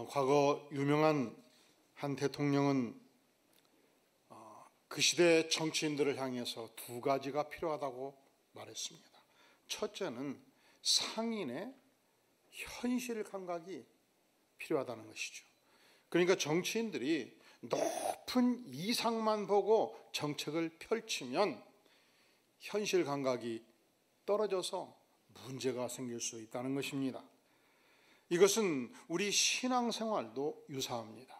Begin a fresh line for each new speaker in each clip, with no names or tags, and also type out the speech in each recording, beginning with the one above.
과거 유명한 한 대통령은 그 시대의 정치인들을 향해서 두 가지가 필요하다고 말했습니다. 첫째는 상인의 현실 감각이 필요하다는 것이죠. 그러니까 정치인들이 높은 이상만 보고 정책을 펼치면 현실 감각이 떨어져서 문제가 생길 수 있다는 것입니다. 이것은 우리 신앙생활도 유사합니다.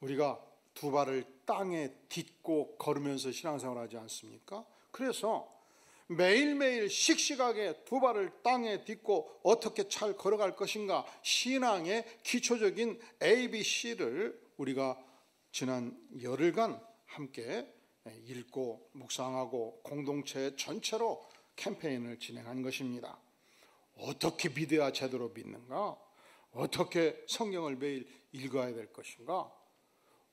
우리가 두 발을 땅에 딛고 걸으면서 신앙생활하지 않습니까? 그래서 매일매일 씩씩하게 두 발을 땅에 딛고 어떻게 잘 걸어갈 것인가, 신앙의 기초적인 ABC를 우리가 지난 열흘간 함께 읽고 묵상하고 공동체 전체로 캠페인을 진행한 것입니다. 어떻게 믿어야 제대로 믿는가? 어떻게 성경을 매일 읽어야 될 것인가?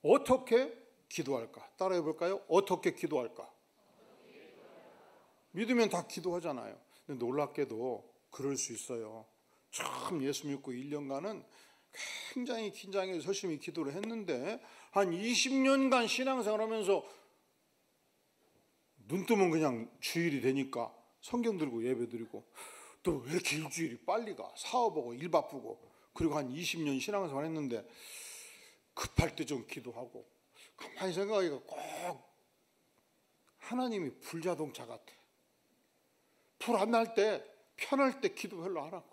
어떻게 기도할까? 따라해 볼까요? 어떻게 기도할까? 믿으면 다 기도하잖아요. 근데 놀랍게도 그럴 수 있어요. 참 예수 믿고 1년간은 굉장히 긴장해서 열심히 기도를 했는데 한 20년간 신앙생활하면서 눈 뜨면 그냥 주일이 되니까 성경 들고 예배 드리고 또 왜 이렇게 일주일이 빨리 가? 사업하고 일 바쁘고 그리고 한 20년 신앙생활 했는데 급할 때 좀 기도하고 가만히 생각하니까 꼭 하나님이 불자동차 같아. 불 안 날 때 편할 때 기도 별로 안 하고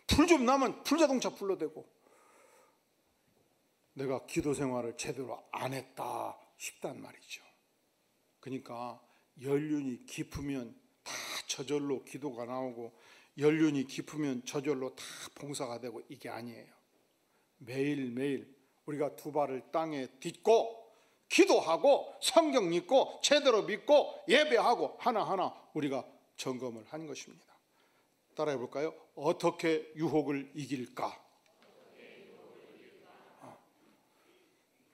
불 좀 나면 불자동차 불러대고 내가 기도 생활을 제대로 안 했다 싶단 말이죠. 그러니까 연륜이 깊으면 다 저절로 기도가 나오고 연륜이 깊으면 저절로 다 봉사가 되고 이게 아니에요. 매일매일 우리가 두 발을 땅에 딛고 기도하고 성경 읽고 제대로 믿고 예배하고 하나하나 우리가 점검을 한 것입니다. 따라해 볼까요? 어떻게 유혹을 이길까?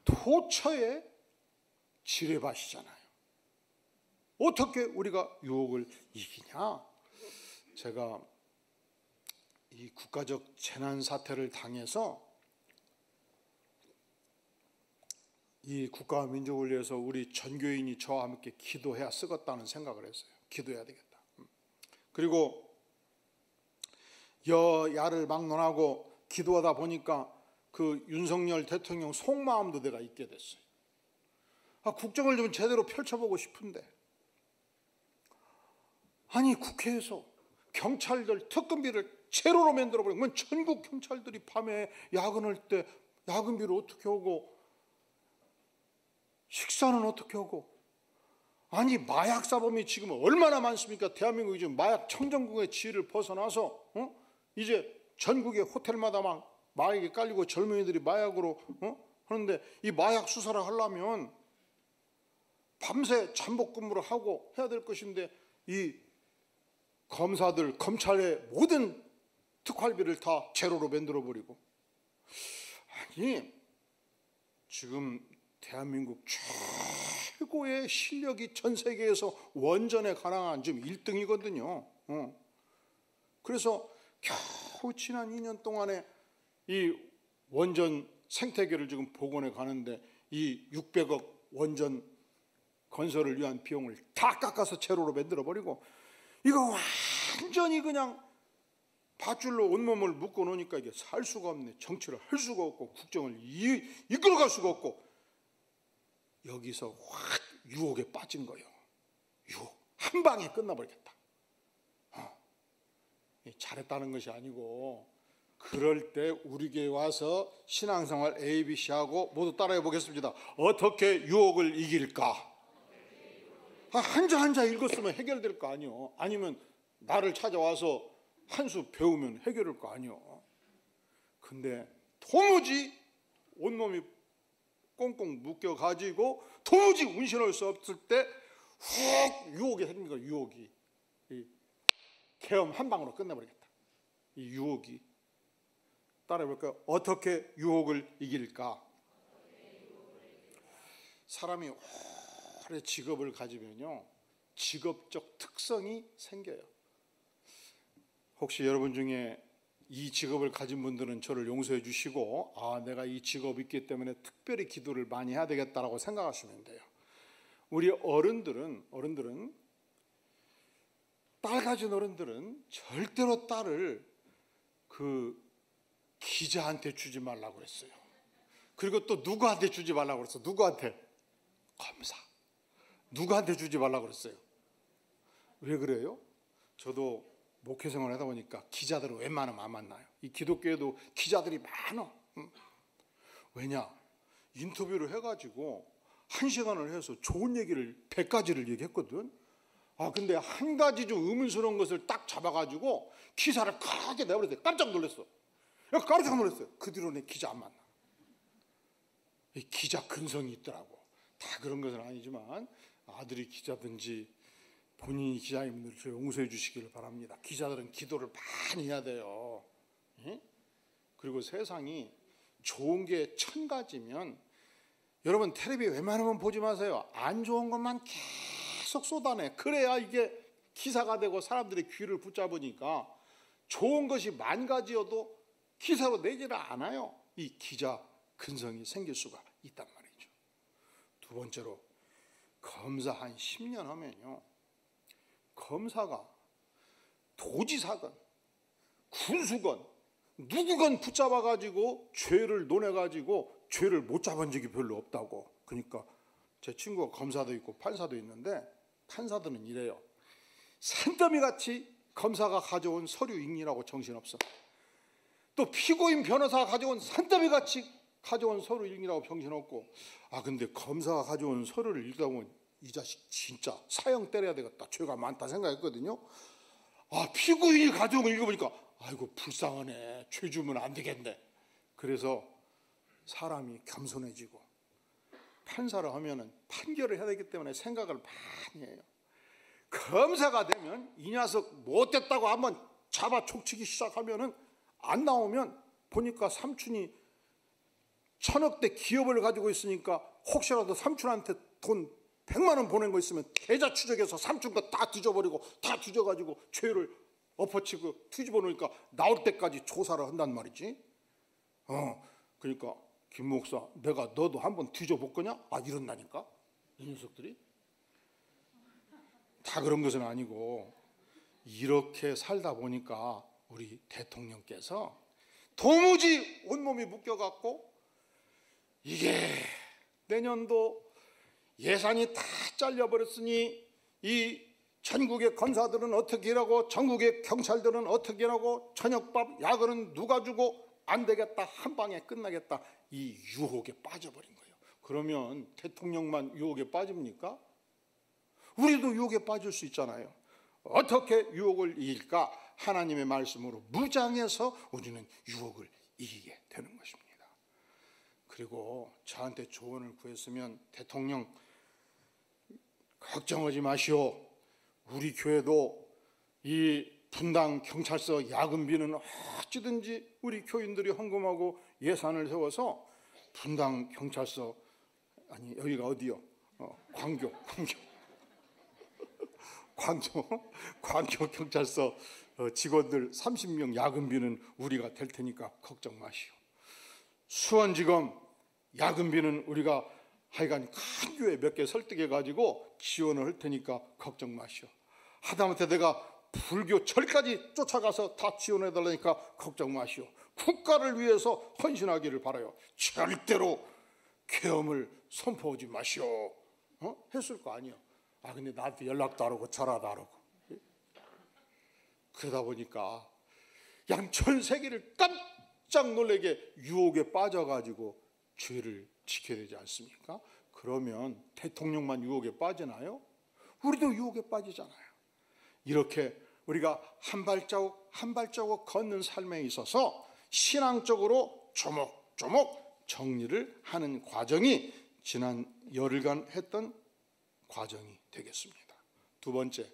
도처에 지뢰밭이잖아요. 어떻게 우리가 유혹을 이기냐? 제가 이 국가적 재난 사태를 당해서 이 국가와 민족을 위해서 우리 전교인이 저와 함께 기도해야 쓰겠다는 생각을 했어요. 기도해야 되겠다. 그리고 여야를 막론하고 기도하다 보니까 그 윤석열 대통령 속마음도 내가 잊게 됐어요. 국정을 좀 제대로 펼쳐보고 싶은데 아니 국회에서 경찰들 특근비를 제로로 만들어버리면 전국 경찰들이 밤에 야근할 때 야근비를 어떻게 오고 식사는 어떻게 하고 아니 마약 사범이 지금 얼마나 많습니까? 대한민국이 지금 마약 청정국의 지위를 벗어나서 이제 전국의 호텔마다 막 마약이 깔리고 젊은이들이 마약으로 하는데 이 마약 수사를 하려면 밤새 잠복 근무를 하고 해야 될 것인데 이 검사들 검찰의 모든 특활비를 다 제로로 만들어버리고 아니 지금 대한민국 최고의 실력이 전 세계에서 원전에 가능한 지금 1등이거든요. 그래서 겨우 지난 2년 동안에 이 원전 생태계를 지금 복원해 가는데 이 600억 원전 건설을 위한 비용을 다 깎아서 제로로 만들어버리고 이거 완전히 그냥 밧줄로 온몸을 묶어 놓으니까 이게 살 수가 없네. 정치를 할 수가 없고 국정을 이끌어갈 수가 없고 여기서 확 유혹에 빠진 거예요. 유혹. 한 방에 끝나버리겠다. 잘했다는 것이 아니고 그럴 때 우리 교회 와서 신앙생활 ABC하고 모두 따라해 보겠습니다. 어떻게 유혹을 이길까? 한자 읽었으면 해결될 거 아니요. 아니면 나를 찾아와서 한 수 배우면 해결할 거 아니요. 근데 도무지 온몸이 꽁꽁 묶여가지고 도무지 운신할 수 없을 때 훅 유혹이 생긴 거예요. 유혹이. 계엄 한 방으로 끝내버리겠다. 이 유혹이. 따라해볼까요? 어떻게 유혹을 이길까? 사람이 오래 직업을 가지면요 직업적 특성이 생겨요. 혹시 여러분 중에 이 직업을 가진 분들은 저를 용서해 주시고, 내가 이 직업이 있기 때문에 특별히 기도를 많이 해야 되겠다라고 생각하시면 돼요. 우리 어른들은 딸 가진 어른들은 절대로 딸을 그 기자한테 주지 말라고 그랬어요. 그리고 또 누구한테 주지 말라고 그랬어? 누구한테? 검사. 누구한테 주지 말라고 그랬어요? 왜 그래요? 저도 목회 생활을 하다 보니까 기자들은 웬만하면 안 만나요. 이 기독교에도 기자들이 많아. 왜냐? 인터뷰를 해가지고 1시간을 해서 좋은 얘기를 100가지를 얘기했거든. 근데 한 가지 좀 의문스러운 것을 딱 잡아가지고 기사를 크게 내버렸어요. 깜짝 놀랐어. 깜짝 놀랐어요. 그 뒤로 내 기자 안 만나. 이 기자 근성이 있더라고. 다 그런 것은 아니지만 아들이 기자든지 본인이 기자님들 저 용서해 주시기를 바랍니다. 기자들은 기도를 많이 해야 돼요. 그리고 세상이 좋은 게 1000가지면 여러분 텔레비 웬만하면 보지 마세요. 안 좋은 것만 계속 쏟아내. 그래야 이게 기사가 되고 사람들의 귀를 붙잡으니까 좋은 것이 10,000가지여도 기사로 내지를 않아요. 이 기자 근성이 생길 수가 있단 말이죠. 두 번째로 검사 한 10년 하면요, 검사가 도지사건 군수건 누구건 붙잡아가지고 죄를 논해가지고 죄를 못 잡은 적이 별로 없다고. 그러니까 제 친구가 검사도 있고 판사도 있는데 판사들은 이래요. 산더미같이 검사가 가져온 서류 읽느라고 정신없어. 또 피고인 변호사가 가져온 산더미같이 가져온 서류 읽느라고 정신없고. 근데 검사가 가져온 서류를 읽다 보면 이 자식 진짜 사형 때려야 되겠다, 죄가 많다 생각했거든요. 피고인이 가져온 거 읽어보니까 아이고 불쌍하네, 죄 주면 안 되겠네. 그래서 사람이 겸손해지고 판사를 하면은 판결을 해야 되기 때문에 생각을 많이 해요. 검사가 되면 이 녀석 못됐다고 한번 잡아 촉치기 시작하면은 안 나오면 보니까 삼촌이 1000억대 기업을 가지고 있으니까 혹시라도 삼촌한테 돈 100만 원 보낸 거 있으면 계좌 추적해서 삼촌 거 다 뒤져버리고 다 뒤져가지고 죄를 엎어치고 뒤집어 놓으니까 나올 때까지 조사를 한단 말이지. 그러니까 김 목사, 내가 너도 한번 뒤져볼 거냐? 이런다니까 이 녀석들이. 다 그런 것은 아니고 이렇게 살다 보니까 우리 대통령께서 도무지 온몸이 묶여갖고 이게 내년도 예산이 다 잘려버렸으니 이 전국의 검사들은 어떻게 하고 전국의 경찰들은 어떻게 하고 저녁밥 야근은 누가 주고 안 되겠다, 한 방에 끝나겠다, 이 유혹에 빠져버린 거예요. 그러면 대통령만 유혹에 빠집니까? 우리도 유혹에 빠질 수 있잖아요. 어떻게 유혹을 이길까? 하나님의 말씀으로 무장해서 우리는 유혹을 이기게 되는 것입니다. 그리고 저한테 조언을 구했으면, 대통령 걱정하지 마시오. 우리 교회도 이 분당 경찰서 야근비는 어찌든지 우리 교인들이 헌금하고 예산을 세워서 분당 경찰서, 여기가 어디요? 광교 경찰서 직원들 30명 야근비는 우리가 될 테니까 걱정 마시오. 수원지검 야근비는 우리가 하여간 큰 교회 몇 개 설득해가지고 지원을 할 테니까 걱정 마시오. 하다못해 내가 불교 절까지 쫓아가서 다 지원해달라니까 걱정 마시오. 국가를 위해서 헌신하기를 바라요. 절대로 계엄을 선포하지 마시오. 했을 거 아니에요. 근데 나한테 연락도 안 오고 전화도 안 오고. 그러다 보니까 양 전 세계를 깜짝 놀라게 유혹에 빠져가지고 죄를 지켜야 되지 않습니까? 그러면 대통령만 유혹에 빠지나요? 우리도 유혹에 빠지잖아요. 이렇게 우리가 한 발자국 한 발자국 걷는 삶에 있어서 신앙적으로 조목조목 정리를 하는 과정이 지난 열흘간 했던 과정이 되겠습니다. 두 번째,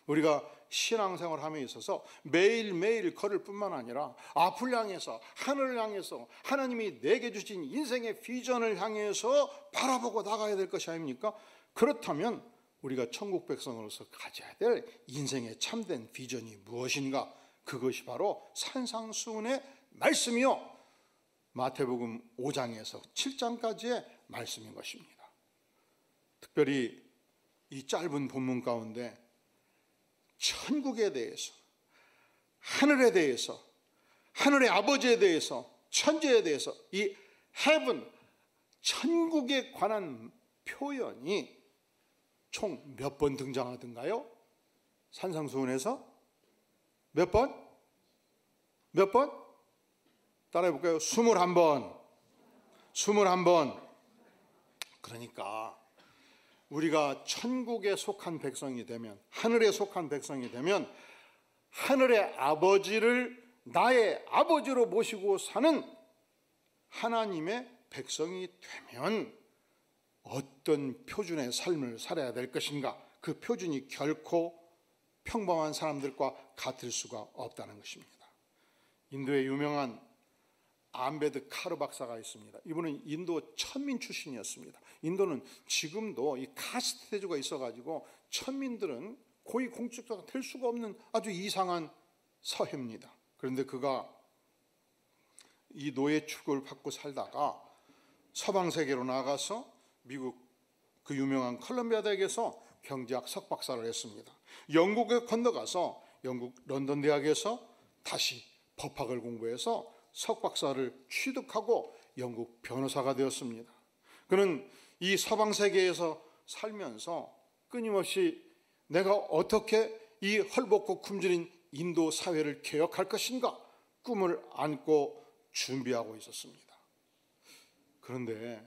우리가 신앙생활 함에 있어서 매일매일 걸을 뿐만 아니라 앞을 향해서, 하늘을 향해서 하나님이 내게 주신 인생의 비전을 향해서 바라보고 나가야 될 것이 아닙니까? 그렇다면 우리가 천국 백성으로서 가져야 될 인생의 참된 비전이 무엇인가? 그것이 바로 산상수훈의 말씀이요 마태복음 5장에서 7장까지의 말씀인 것입니다. 특별히 이 짧은 본문 가운데 천국에 대해서, 하늘에 대해서, 하늘의 아버지에 대해서, 천지에 대해서 이 heaven, 천국에 관한 표현이 총 몇 번 등장하던가요? 산상수훈에서 몇 번? 몇 번? 따라해 볼까요? 21번. 21번. 그러니까 우리가 천국에 속한 백성이 되면, 하늘에 속한 백성이 되면 하늘의 아버지를 나의 아버지로 모시고 사는 하나님의 백성이 되면 어떤 표준의 삶을 살아야 될 것인가? 그 표준이 결코 평범한 사람들과 같을 수가 없다는 것입니다. 인도의 유명한 암베드 카르 박사가 있습니다. 이분은 인도 천민 출신이었습니다. 인도는 지금도 이 카스트제도가 있어가지고 천민들은 고위 공직자가 될 수가 없는 아주 이상한 사회입니다. 그런데 그가 이 노예 취급을 받고 살다가 서방 세계로 나가서 미국 그 유명한 컬럼비아 대학에서 경제학 석박사를 했습니다. 영국에 건너가서 영국 런던 대학에서 다시 법학을 공부해서 석박사를 취득하고 영국 변호사가 되었습니다. 그는 이 서방 세계에서 살면서 끊임없이 내가 어떻게 이 헐벗고 굶주린 인도 사회를 개혁할 것인가 꿈을 안고 준비하고 있었습니다. 그런데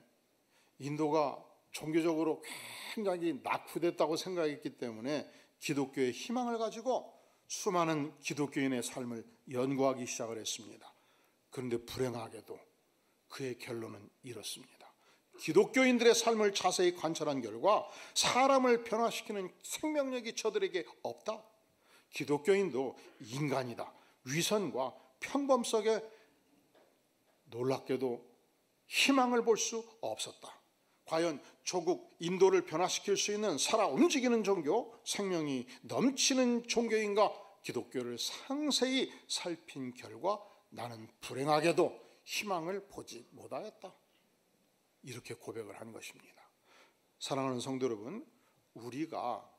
인도가 종교적으로 굉장히 낙후됐다고 생각했기 때문에 기독교의 희망을 가지고 수많은 기독교인의 삶을 연구하기 시작을 했습니다. 그런데 불행하게도 그의 결론은 이렇습니다. 기독교인들의 삶을 자세히 관찰한 결과 사람을 변화시키는 생명력이 저들에게 없다. 기독교인도 인간이다. 위선과 평범 속에 놀랍게도 희망을 볼 수 없었다. 과연 조국 인도를 변화시킬 수 있는 살아 움직이는 종교, 생명이 넘치는 종교인가? 기독교를 상세히 살핀 결과 나는 불행하게도 희망을 보지 못하였다. 이렇게 고백을 하는 것입니다. 사랑하는 성도 여러분, 우리가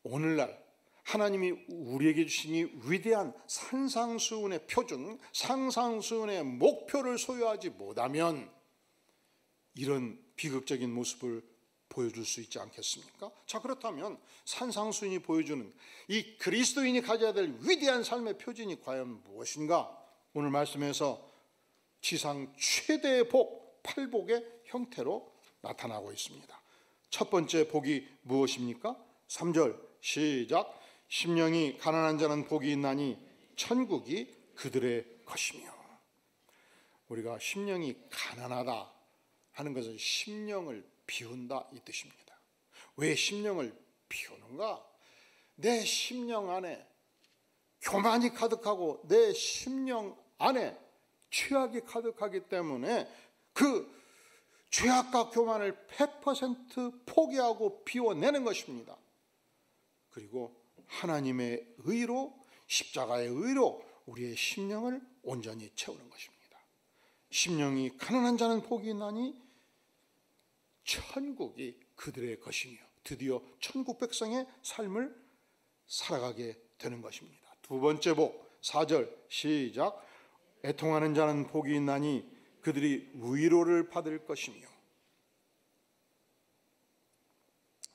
오늘날 하나님이 우리에게 주신 이 위대한 산상수훈의 표준, 산상수훈의 목표를 소유하지 못하면 이런 비극적인 모습을 보여줄 수 있지 않겠습니까? 자, 그렇다면 산상수훈이 보여주는 이 그리스도인이 가져야 될 위대한 삶의 표준이 과연 무엇인가? 오늘 말씀에서 지상 최대의 복, 팔복의 형태로 나타나고 있습니다. 첫 번째 복이 무엇입니까? 3절 시작. 심령이 가난한 자는 복이 있나니 천국이 그들의 것이며. 우리가 심령이 가난하다 하는 것은 심령을 비운다 이 뜻입니다. 왜 심령을 비우는가? 내 심령 안에 교만이 가득하고 내 심령 안에 죄악이 가득하기 때문에 그 죄악과 교만을 100% 포기하고 비워내는 것입니다. 그리고 하나님의 의로, 십자가의 의로 우리의 심령을 온전히 채우는 것입니다. 심령이 가난한 자는 복이 있나니 천국이 그들의 것이며 드디어 천국 백성의 삶을 살아가게 되는 것입니다. 두 번째 복 4절 시작. 애통하는 자는 복이 있나니 그들이 위로를 받을 것이며.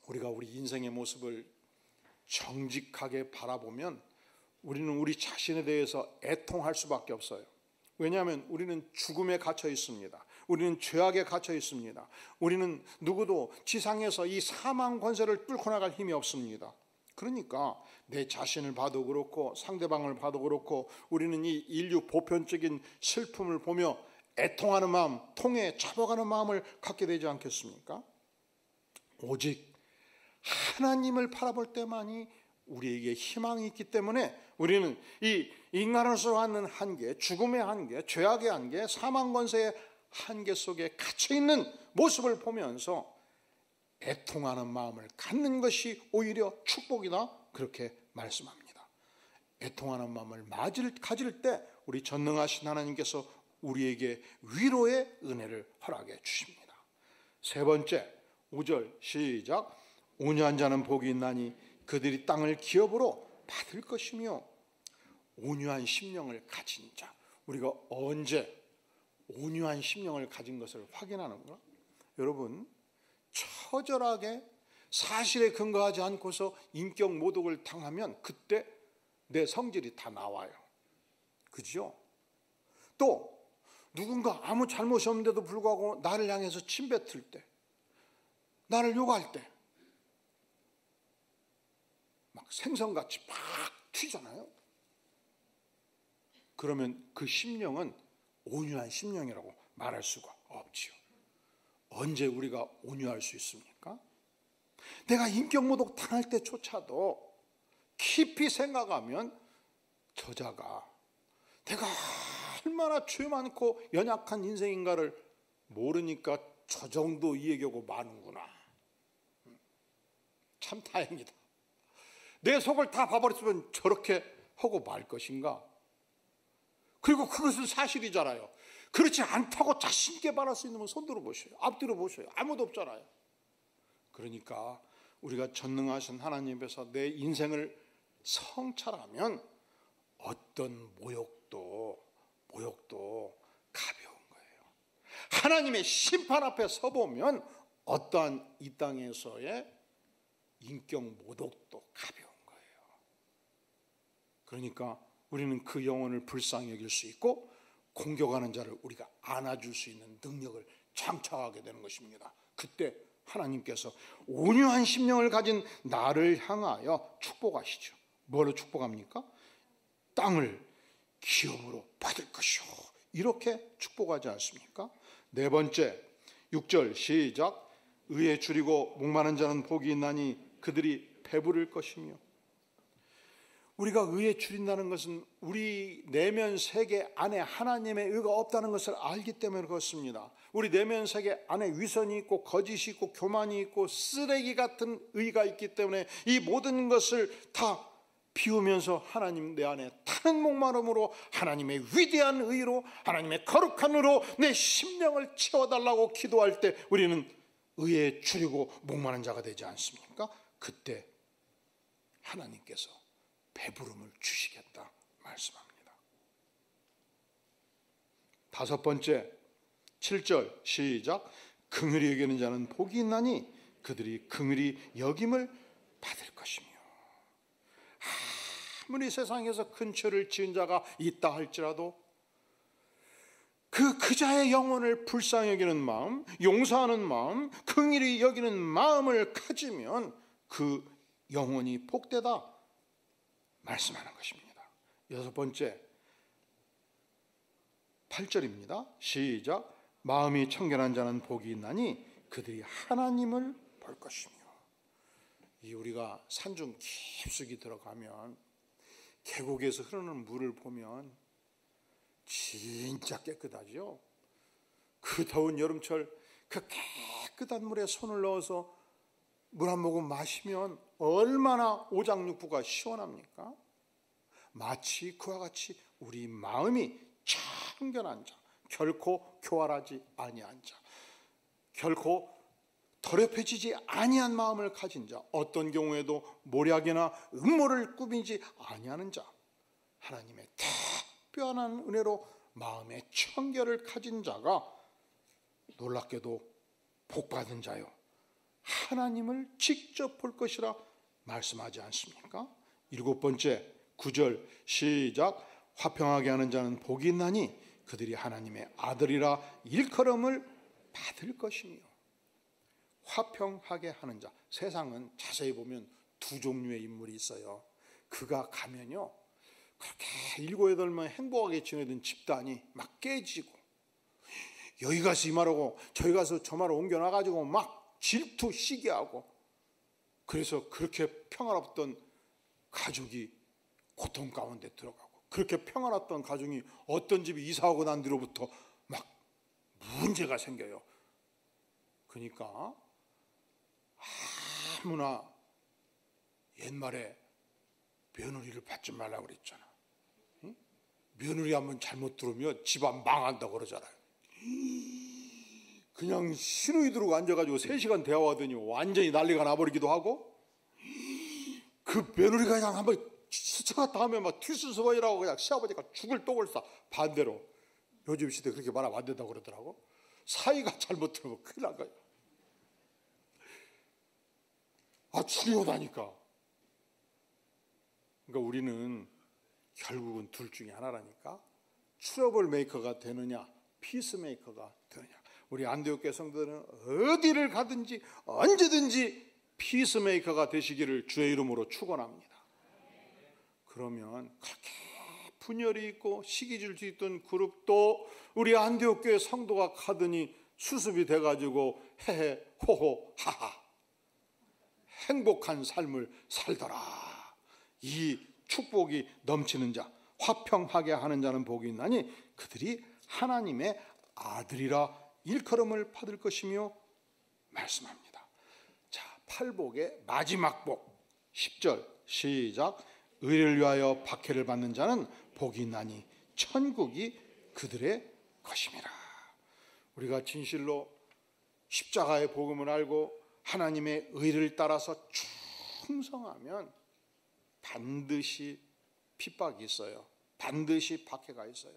우리가 우리 인생의 모습을 정직하게 바라보면 우리는 우리 자신에 대해서 애통할 수밖에 없어요. 왜냐하면 우리는 죽음에 갇혀 있습니다. 우리는 죄악에 갇혀 있습니다. 우리는 누구도 지상에서 이 사망 권세를 뚫고 나갈 힘이 없습니다. 그러니까 내 자신을 봐도 그렇고 상대방을 봐도 그렇고 우리는 이 인류 보편적인 슬픔을 보며 애통하는 마음, 통해 잡아가는 마음을 갖게 되지 않겠습니까? 오직 하나님을 바라볼 때만이 우리에게 희망이 있기 때문에 우리는 이 인간으로서 갖는 한계, 죽음의 한계, 죄악의 한계, 사망 권세의 한계 속에 갇혀있는 모습을 보면서 애통하는 마음을 갖는 것이 오히려 축복이다, 그렇게 말씀합니다. 애통하는 마음을 가질 때 우리 전능하신 하나님께서 우리에게 위로의 은혜를 허락해 주십니다. 세 번째, 5절 시작. 온유한 자는 복이 있나니 그들이 땅을 기업으로 받을 것이며. 온유한 심령을 가진 자, 우리가 언제 온유한 심령을 가진 것을 확인하는가? 여러분, 처절하게 사실에 근거하지 않고서 인격 모독을 당하면 그때 내 성질이 다 나와요. 그죠? 또 누군가 아무 잘못이 없는데도 불구하고 나를 향해서 침뱉을 때, 나를 욕할 때 막 생선같이 막 튀잖아요. 그러면 그 심령은 온유한 심령이라고 말할 수가 없지요. 언제 우리가 온유할 수 있습니까? 내가 인격 모독 당할 때조차도 깊이 생각하면 저자가 내가 얼마나 죄 많고 연약한 인생인가를 모르니까 저 정도 이 얘기하고 마는구나. 참 다행이다. 내 속을 다 봐버렸으면 저렇게 하고 말 것인가? 그리고 그것은 사실이잖아요. 그렇지 않다고 자신 있게 말할 수 있는 분 손 들어보셔요. 앞뒤로 보셔요. 아무도 없잖아요. 그러니까 우리가 전능하신 하나님 앞에서 내 인생을 성찰하면 어떤 모욕도 가벼운 거예요. 하나님의 심판 앞에 서보면 어떠한 이 땅에서의 인격 모독도 가벼운 거예요. 그러니까 우리는 그 영혼을 불쌍히 여길 수 있고 공격하는 자를 우리가 안아줄 수 있는 능력을 장착하게 되는 것입니다. 그때 하나님께서 온유한 심령을 가진 나를 향하여 축복하시죠. 뭐로 축복합니까? 땅을 기업으로 받을 것이요, 이렇게 축복하지 않습니까? 네 번째, 6절 시작. 의에 줄이고 목마른 자는 복이 있나니 그들이 배부를 것이며. 우리가 의에 줄인다는 것은 우리 내면 세계 안에 하나님의 의가 없다는 것을 알기 때문에 그렇습니다. 우리 내면 세계 안에 위선이 있고 거짓이 있고 교만이 있고 쓰레기 같은 의가 있기 때문에 이 모든 것을 다 비우면서 하나님 내 안에 타는 목마름으로 하나님의 위대한 의로, 하나님의 거룩한 의로 내 심령을 채워달라고 기도할 때 우리는 의에 줄이고 목마른 자가 되지 않습니까? 그때 하나님께서 배부름을 주시겠다 말씀합니다. 다섯 번째, 7절 시작. 긍휼히 여기는 자는 복이 있나니 그들이 긍휼히 여김을 받을 것이며. 아무리 세상에서 큰 죄를 지은 자가 있다 할지라도 그 자의 영혼을 불쌍히 여기는 마음, 용서하는 마음, 긍휼히 여기는 마음을 가지면 그 영혼이 복되다 말씀하는 것입니다. 여섯 번째, 8절입니다. 시작. 마음이 청결한 자는 복이 있나니 그들이 하나님을 볼 것이며. 이 우리가 산중 깊숙이 들어가면 계곡에서 흐르는 물을 보면 진짜 깨끗하죠. 그 더운 여름철 그 깨끗한 물에 손을 넣어서 물 한 모금 마시면 얼마나 오장육부가 시원합니까? 마치 그와 같이 우리 마음이 청결한 자, 결코 교활하지 아니한 자, 결코 더럽혀지지 아니한 마음을 가진 자, 어떤 경우에도 모략이나 음모를 꾸미지 아니하는 자, 하나님의 특별한 은혜로 마음의 청결을 가진 자가 놀랍게도 복받은 자요, 하나님을 직접 볼 것이라 말씀하지 않습니까? 일곱 번째, 9절 시작. 화평하게 하는 자는 복이 있나니 그들이 하나님의 아들이라 일컬음을 받을 것이며. 화평하게 하는 자, 세상은 자세히 보면 두 종류의 인물이 있어요. 그가 가면요, 그렇게 7, 8명 행복하게 지내던 집단이 막 깨지고, 여기 가서 이 말하고 저기 가서 저 말을 옮겨놔가지고 막 질투 시기하고, 그래서 그렇게 평화롭던 가족이 고통 가운데 들어가고, 그렇게 평화롭던 가정이 어떤 집이 이사하고 난 뒤로부터 막 문제가 생겨요. 그러니까 아무나 옛말에 며느리를 받지 말라고 그랬잖아. 응? 며느리 한번 잘못 들으면 집안 망한다고 그러잖아요. 그냥 신우이 들고 앉아가지고 3시간 대화하더니 완전히 난리가 나버리기도 하고, 그 며느리가 그냥 한번 스쳐갔다 하면 막 튀순서번이라고 그냥 시아버지가 죽을 똥을 싸. 반대로 요즘 시대 그렇게 말하면 안 된다고 그러더라고. 사이가 잘못 들으면 큰일 난 거야. 중요하다니까. 그러니까 우리는 결국은 둘 중에 하나라니까. 트러블 메이커가 되느냐, 피스 메이커가 되느냐. 우리 안디옥 성도들은 어디를 가든지 언제든지 피스 메이커가 되시기를 주의 이름으로 축원합니다. 그러면 그렇게 분열이 있고 시기 질 수 있던 그룹도 우리 안디옥 교회 성도가 가더니 수습이 돼가지고 헤헤 호호 하하 행복한 삶을 살더라. 이 축복이 넘치는 자, 화평하게 하는 자는 복이 있나니 그들이 하나님의 아들이라 일컬음을 받을 것이며 말씀합니다. 자, 팔복의 마지막 복 10절 시작. 의를 위하여 박해를 받는 자는 복이 있나니 천국이 그들의 것임이라. 우리가 진실로 십자가의 복음을 알고 하나님의 의를 따라서 충성하면 반드시 핍박이 있어요. 반드시 박해가 있어요.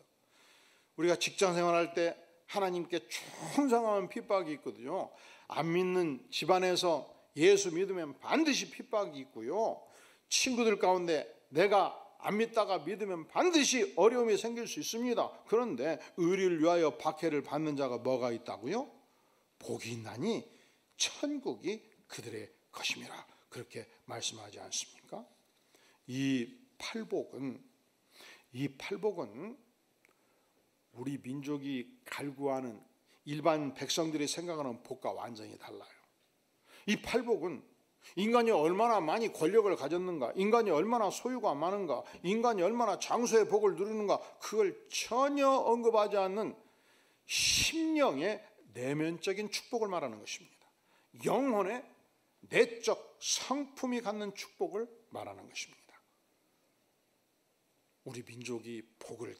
우리가 직장 생활할 때 하나님께 충성하면 핍박이 있거든요. 안 믿는 집안에서 예수 믿으면 반드시 핍박이 있고요. 친구들 가운데 내가 안 믿다가 믿으면 반드시 어려움이 생길 수 있습니다. 그런데 의를 위하여 박해를 받는 자가 뭐가 있다고요? 복이 있나니 천국이 그들의 것임이라. 그렇게 말씀하지 않습니까? 이 팔복은 우리 민족이 갈구하는 일반 백성들이 생각하는 복과 완전히 달라요. 이 팔복은 인간이 얼마나 많이 권력을 가졌는가, 인간이 얼마나 소유가 많은가, 인간이 얼마나 장수의 복을 누리는가, 그걸 전혀 언급하지 않는 심령의 내면적인 축복을 말하는 것입니다. 영혼의 내적 성품이 갖는 축복을 말하는 것입니다. 우리 민족이 복을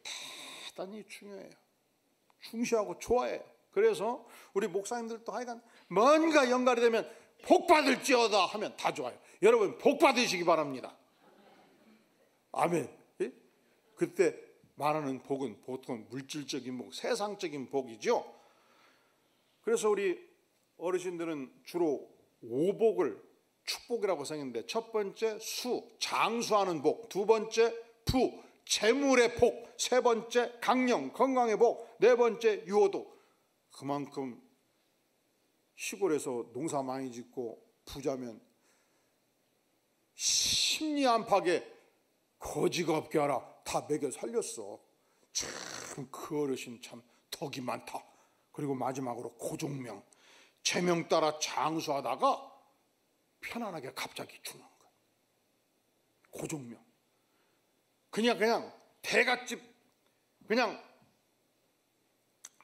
대단히 중시하고 좋아해요. 그래서 우리 목사님들도 하여간 뭔가 연갈이 되면 복 받을지어다 하면 다 좋아요. 여러분 복 받으시기 바랍니다. 아멘. 예? 그때 말하는 복은 보통 물질적인 복, 세상적인 복이죠. 그래서 우리 어르신들은 주로 오복을 축복이라고 생각했는데, 첫 번째 수, 장수하는 복, 두 번째 부, 재물의 복, 세 번째 강령, 건강의 복, 네 번째 유호도. 그만큼 시골에서 농사 많이 짓고 부자면 심리 안팎에 거지가 없게 하라 다 먹여 살렸어. 참 그 어르신 참 덕이 많다. 그리고 마지막으로 고종명, 제명 따라 장수하다가 편안하게 갑자기 죽는 거야. 고종명. 그냥 대갓집 그냥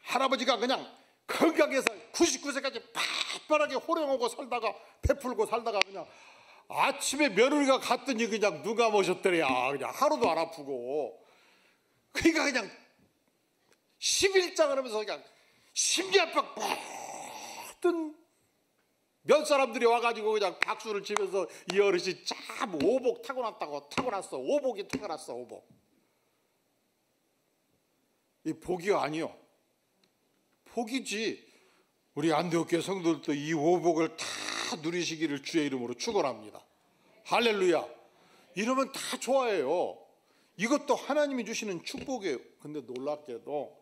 할아버지가 그냥 건강해서 99세까지 바빠하게 호령하고 살다가 베풀고 살다가 그냥 아침에 며느리가 갔더니 그냥 누가 모셨더랴. 그냥 하루도 안 아프고. 그러니까 그냥 11장을 하면서 그냥 심리압박 모든 몇 사람들이 와가지고 그냥 박수를 치면서 이 어르신 참 오복 타고났어. 오복이 타고났어. 오복. 이 복이 아니요. 복이지. 우리 안디옥교회 성도들도 이 오복을 다 누리시기를 주의 이름으로 축원합니다. 할렐루야. 이러면 다 좋아해요. 이것도 하나님이 주시는 축복이에요. 근데 놀랍게도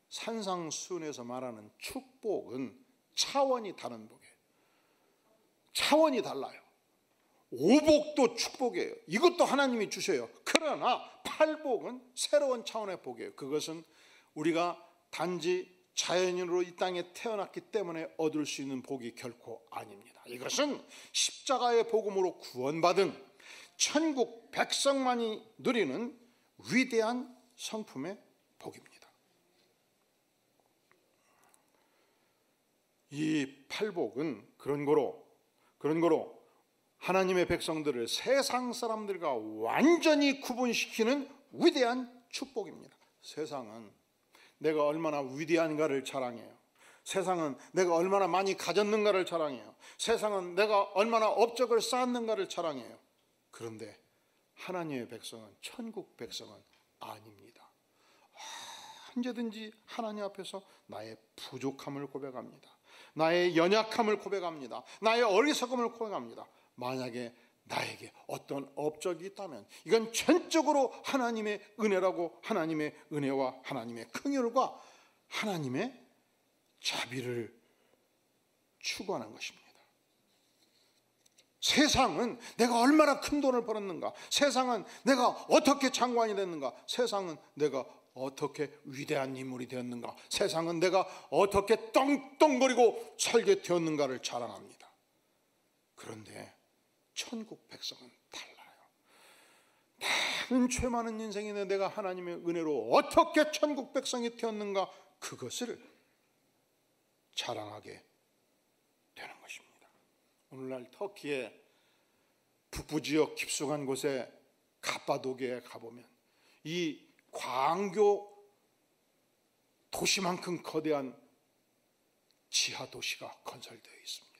산상수훈에서 말하는 축복은 차원이 다른 복이에요. 차원이 달라요. 오복도 축복이에요. 이것도 하나님이 주셔요. 그러나 팔복은 새로운 차원의 복이에요. 그것은 우리가 단지 자연인으로 이 땅에 태어났기 때문에 얻을 수 있는 복이 결코 아닙니다. 이것은 십자가의 복음으로 구원받은 천국 백성만이 누리는 위대한 성품의 복입니다. 이 팔복은 그런 거로 하나님의 백성들을 세상 사람들과 완전히 구분시키는 위대한 축복입니다. 세상은 내가 얼마나 위대한가를 자랑해요. 세상은 내가 얼마나 많이 가졌는가를 자랑해요. 세상은 내가 얼마나 업적을 쌓았는가를 자랑해요. 그런데 하나님의 백성은, 천국 백성은 아닙니다. 언제든지 하나님 앞에서 나의 부족함을 고백합니다. 나의 연약함을 고백합니다. 나의 어리석음을 고백합니다. 만약에 나에게 어떤 업적이 있다면 이건 전적으로 하나님의 은혜라고, 하나님의 은혜와 하나님의 긍휼과 하나님의 자비를 추구하는 것입니다. 세상은 내가 얼마나 큰 돈을 벌었는가, 세상은 내가 어떻게 장관이 됐는가, 세상은 내가 어떻게 위대한 인물이 되었는가, 세상은 내가 어떻게 떵떵거리고 살게 되었는가를 자랑합니다. 그런데 천국 백성은 달라요. 나는 죄 많은 인생인데 내가 하나님의 은혜로 어떻게 천국 백성이 되었는가, 그것을 자랑하게 되는 것입니다. 오늘날 터키의 북부지역 깊숙한 곳에 갑바도기에 가보면 이 광교 도시만큼 거대한 지하 도시가 건설되어 있습니다.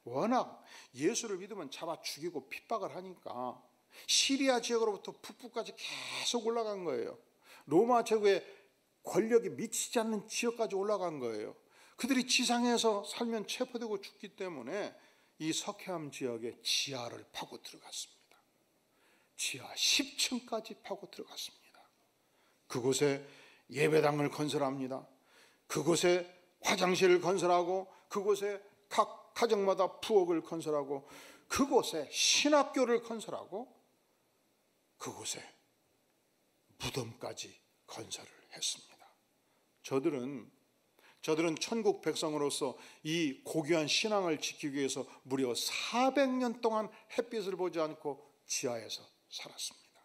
워낙 예수를 믿으면 잡아 죽이고 핍박을 하니까 시리아 지역으로부터 북부까지 계속 올라간 거예요. 로마 제국의 권력이 미치지 않는 지역까지 올라간 거예요. 그들이 지상에서 살면 체포되고 죽기 때문에 이 석회암 지역에 지하를 파고 들어갔습니다. 지하 10층까지 파고 들어갔습니다. 그곳에 예배당을 건설합니다. 그곳에 화장실을 건설하고, 그곳에 각 가정마다 부엌을 건설하고, 그곳에 신학교를 건설하고, 그곳에 무덤까지 건설을 했습니다. 저들은 천국 백성으로서 이 고귀한 신앙을 지키기 위해서 무려 400년 동안 햇빛을 보지 않고 지하에서 살았습니다.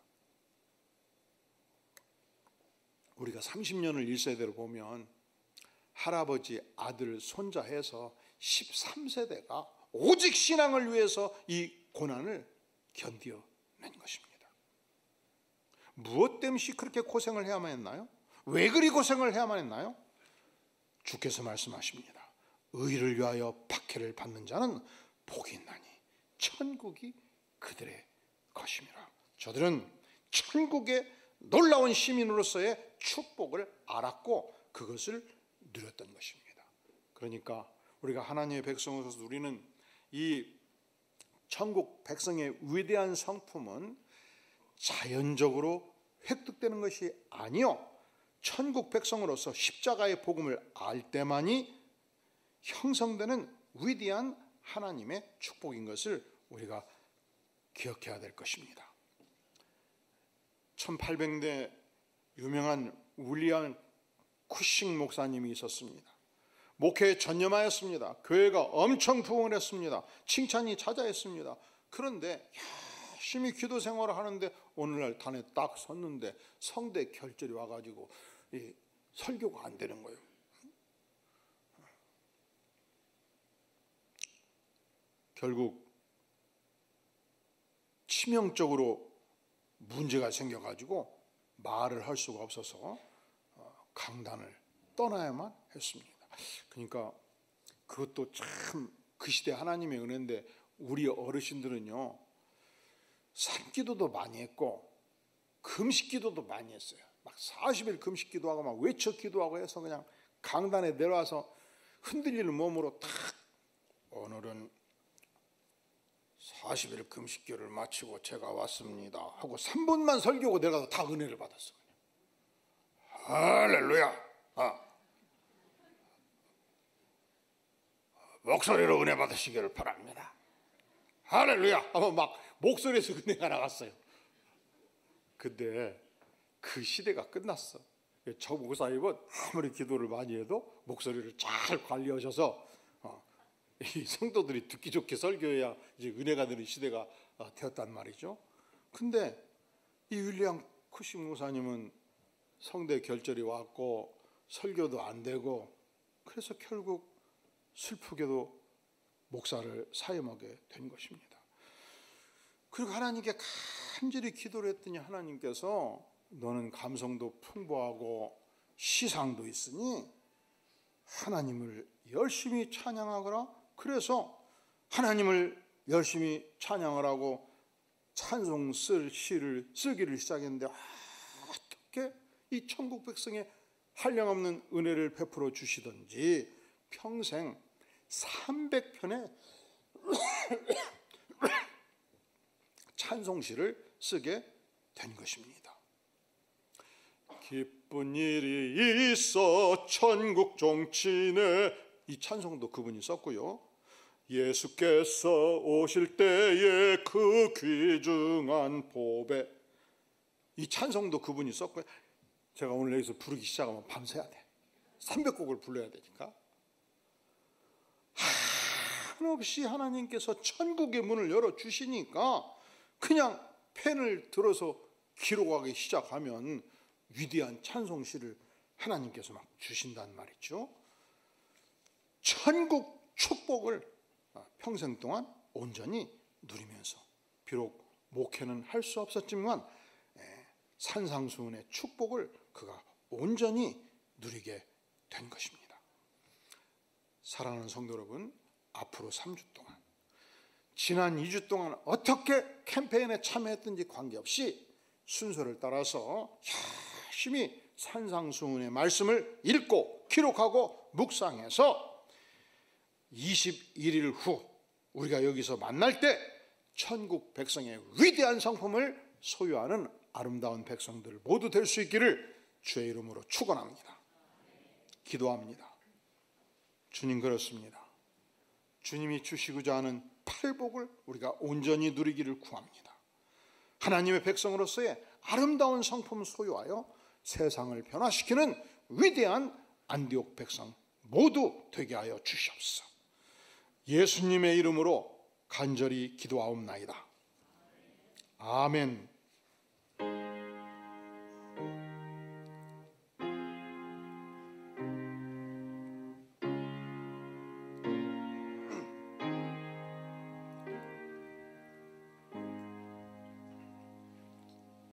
우리가 30년을 1세대로 보면 할아버지, 아들, 손자 해서 13세대가 오직 신앙을 위해서 이 고난을 견뎌낸 것입니다. 무엇 때문에 그렇게 고생을 해야만 했나요? 왜 그리 고생을 해야만 했나요? 주께서 말씀하십니다. 의를 위하여 박해를 받는 자는 복이 있나니 천국이 그들의 것임이라. 저들은 천국의 놀라운 시민으로서의 축복을 알았고 그것을 누렸던 것입니다. 그러니까 우리가 하나님의 백성으로서 누리는 이 천국 백성의 위대한 성품은 자연적으로 획득되는 것이 아니요, 천국 백성으로서 십자가의 복음을 알 때만이 형성되는 위대한 하나님의 축복인 것을 우리가 기억해야 될 것입니다. 1800년대 유명한 윌리엄 쿠싱 목사님이 있었습니다. 목회에 전념하였습니다. 교회가 엄청 부흥을 했습니다. 칭찬이 자자했습니다. 그런데 열심히 기도 생활을 하는데 오늘날 단에 딱 섰는데 성대 결절이 와가지고 이 설교가 안 되는 거예요. 결국 치명적으로 문제가 생겨가지고 말을 할 수가 없어서 강단을 떠나야만 했습니다. 그러니까 그것도 참 그 시대 하나님의 은혜인데 우리 어르신들은요, 산기도도 많이 했고 금식기도도 많이 했어요. 막 40일 금식기도하고 막 외쳐 기도하고 해서 그냥 강단에 내려와서 흔들리는 몸으로 딱 오늘은 40일 금식기를 마치고 제가 왔습니다 하고 3분만 설교하고 내려가서 다 은혜를 받았어. 할렐루야. 목소리로 은혜 받으시기를 바랍니다. 할렐루야 하면 막 목소리에서 은혜가 나갔어요. 근데 그 시대가 끝났어. 저 목사님은 아무리 기도를 많이 해도 목소리를 잘 관리하셔서 이 성도들이 듣기 좋게 설교해야 이제 은혜가 되는 시대가 되었단 말이죠. 근데 이 윌리엄 쿠싱 목사님은 성대 결절이 왔고 설교도 안 되고 그래서 결국 슬프게도 목사를 사임하게 된 것입니다. 그리고 하나님께 간절히 기도를 했더니 하나님께서 너는 감성도 풍부하고 시상도 있으니 하나님을 열심히 찬양하거라. 그래서 하나님을 열심히 찬양을 하고 찬송 쓸 시를 쓰기를 시작했는데 어떻게 이 천국 백성에 한량없는 은혜를 베풀어 주시던지 평생 300편의 찬송시를 쓰게 된 것입니다. 기쁜 일이 있어 천국 종친에, 이 찬송도 그분이 썼고요. 예수께서 오실 때에 그 귀중한 보배, 이 찬송도 그분이 썼고요. 제가 오늘 여기서 부르기 시작하면 밤새야 돼. 300곡을 불러야 되니까. 한없이 하나님께서 천국의 문을 열어주시니까 그냥 펜을 들어서 기록하기 시작하면 위대한 찬송시를 하나님께서 막 주신단 말이죠. 천국 축복을 평생 동안 온전히 누리면서, 비록 목회는 할 수 없었지만 산상수훈의 축복을 그가 온전히 누리게 된 것입니다. 사랑하는 성도 여러분, 앞으로 3주 동안, 지난 2주 동안 어떻게 캠페인에 참여했든지 관계없이 순서를 따라서 열심히 산상수훈의 말씀을 읽고 기록하고 묵상해서 21일 후 우리가 여기서 만날 때 천국 백성의 위대한 성품을 소유하는 아름다운 백성들 모두 될 수 있기를 주의 이름으로 축원합니다. 기도합니다. 주님, 그렇습니다. 주님이 주시고자 하는 팔복을 우리가 온전히 누리기를 구합니다. 하나님의 백성으로서의 아름다운 성품을 소유하여 세상을 변화시키는 위대한 안디옥 백성 모두 되게 하여 주시옵소서. 예수님의 이름으로 간절히 기도하옵나이다. 아멘.